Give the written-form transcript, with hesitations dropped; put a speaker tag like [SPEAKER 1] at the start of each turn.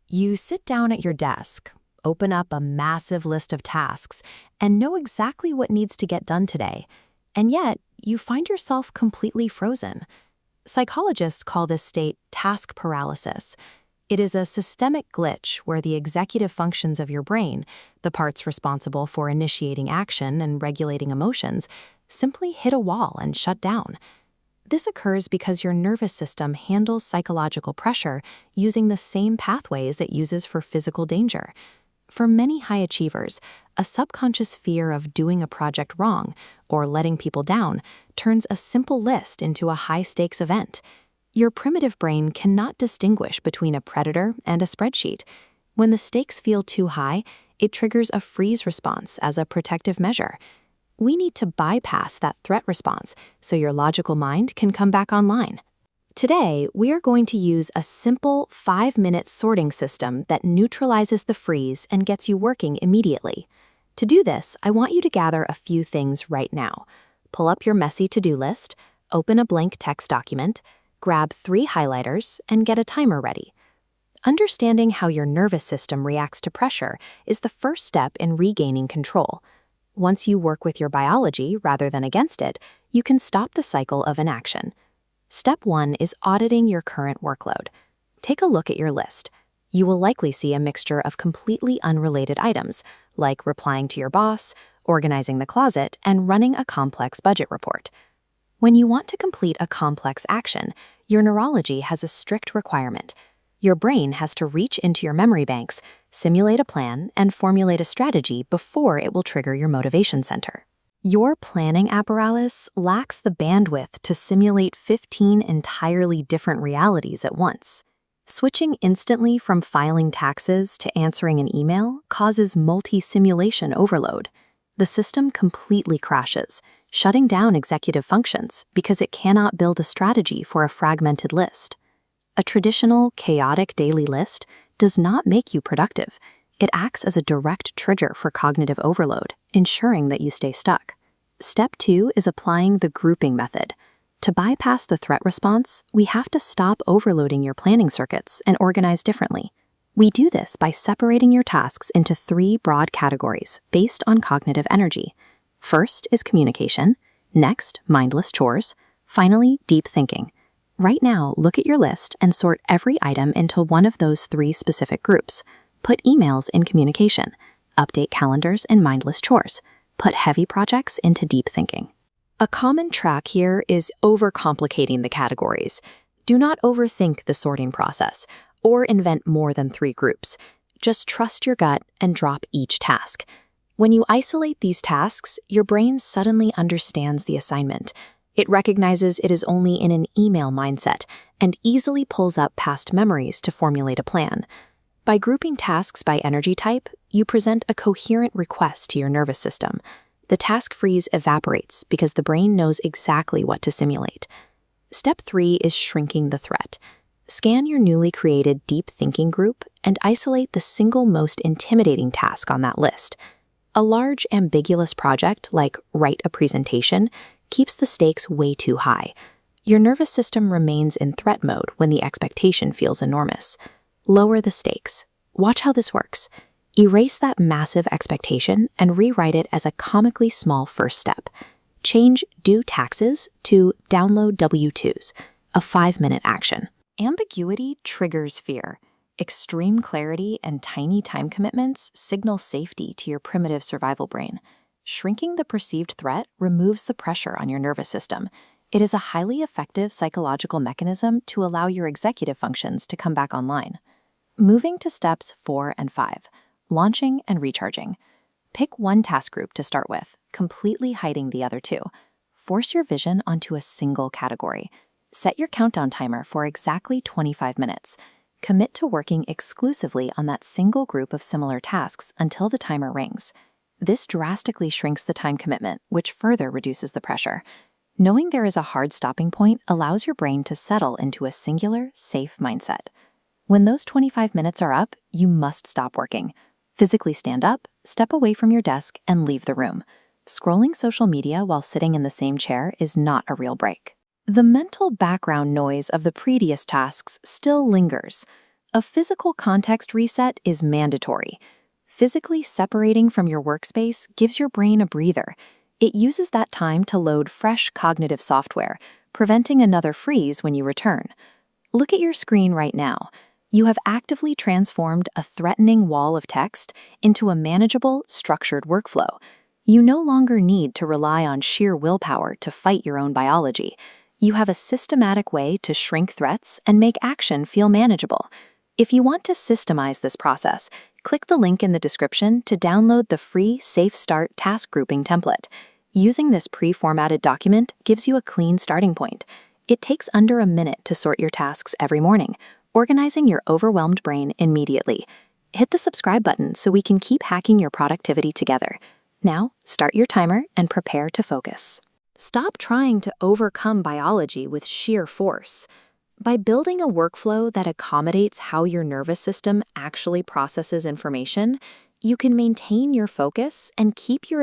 [SPEAKER 1] You sit down at your desk, open up a massive list of tasks, and know exactly what needs to get done today. And yet, you find yourself completely frozen. Psychologists call this state task paralysis. It is a systemic glitch where the executive functions of your brain, the parts responsible for initiating action and regulating emotions, simply hit a wall and shut down. This occurs because your nervous system handles psychological pressure using the same pathways it uses for physical danger. For many high achievers, a subconscious fear of doing a project wrong or letting people down turns a simple list into a high-stakes event. Your primitive brain cannot distinguish between a predator and a spreadsheet. When the stakes feel too high, it triggers a freeze response as a protective measure. We need to bypass that threat response so your logical mind can come back online. Today, we are going to use a simple 5-minute sorting system that neutralizes the freeze and gets you working immediately. To do this, I want you to gather a few things right now. Pull up your messy to-do list, open a blank text document, grab 3 highlighters, and get a timer ready. Understanding how your nervous system reacts to pressure is the first step in regaining control. Once you work with your biology rather than against it, you can stop the cycle of inaction. Step 1 is auditing your current workload. Take a look at your list. You will likely see a mixture of completely unrelated items, like replying to your boss, organizing the closet, and running a complex budget report. When you want to complete a complex action, your neurology has a strict requirement. Your brain has to reach into your memory banks, simulate a plan, and formulate a strategy before it will trigger your motivation center. Your planning apparatus lacks the bandwidth to simulate 15 entirely different realities at once. Switching instantly from filing taxes to answering an email causes multi-simulation overload. The system completely crashes, shutting down executive functions because it cannot build a strategy for a fragmented list. A traditional, chaotic daily list does not make you productive. It acts as a direct trigger for cognitive overload, ensuring that you stay stuck. Step 2 is applying the grouping method. To bypass the threat response, we have to stop overloading your planning circuits and organize differently. We do this by separating your tasks into 3 broad categories based on cognitive energy. First is communication, next, mindless chores, finally, deep thinking. Right now, look at your list and sort every item into one of those 3 specific groups. Put emails in communication, update calendars in mindless chores, put heavy projects into deep thinking. A common track here is overcomplicating the categories. Do not overthink the sorting process or invent more than 3 groups. Just trust your gut and drop each task. When you isolate these tasks, your brain suddenly understands the assignment. It recognizes it is only in an email mindset and easily pulls up past memories to formulate a plan. By grouping tasks by energy type, you present a coherent request to your nervous system. The task freeze evaporates because the brain knows exactly what to simulate. Step 3 is shrinking the threat. Scan your newly created deep thinking group and isolate the single most intimidating task on that list. A large, ambiguous project like write a presentation keeps the stakes way too high. Your nervous system remains in threat mode when the expectation feels enormous. Lower the stakes. Watch how this works. Erase that massive expectation and rewrite it as a comically small first step. Change due taxes to download W-2s, a 5-minute action. Ambiguity triggers fear. Extreme clarity and tiny time commitments signal safety to your primitive survival brain. Shrinking the perceived threat removes the pressure on your nervous system. It is a highly effective psychological mechanism to allow your executive functions to come back online. Moving to steps 4 and 5, launching and recharging. Pick one task group to start with, completely hiding the other 2. Force your vision onto a single category. Set your countdown timer for exactly 25 minutes. Commit to working exclusively on that single group of similar tasks until the timer rings. This drastically shrinks the time commitment, which further reduces the pressure. Knowing there is a hard stopping point allows your brain to settle into a singular, safe mindset. When those 25 minutes are up, you must stop working. Physically stand up, step away from your desk, and leave the room. Scrolling social media while sitting in the same chair is not a real break. The mental background noise of the previous tasks still lingers. A physical context reset is mandatory. Physically separating from your workspace gives your brain a breather. It uses that time to load fresh cognitive software, preventing another freeze when you return. Look at your screen right now. You have actively transformed a threatening wall of text into a manageable, structured workflow. You no longer need to rely on sheer willpower to fight your own biology. You have a systematic way to shrink threats and make action feel manageable. If you want to systemize this process, click the link in the description to download the free Safe Start task grouping template. Using this pre-formatted document gives you a clean starting point. It takes under a minute to sort your tasks every morning, organizing your overwhelmed brain immediately. Hit the subscribe button so we can keep hacking your productivity together. Now, start your timer and prepare to focus. Stop trying to overcome biology with sheer force. By building a workflow that accommodates how your nervous system actually processes information, you can maintain your focus and keep your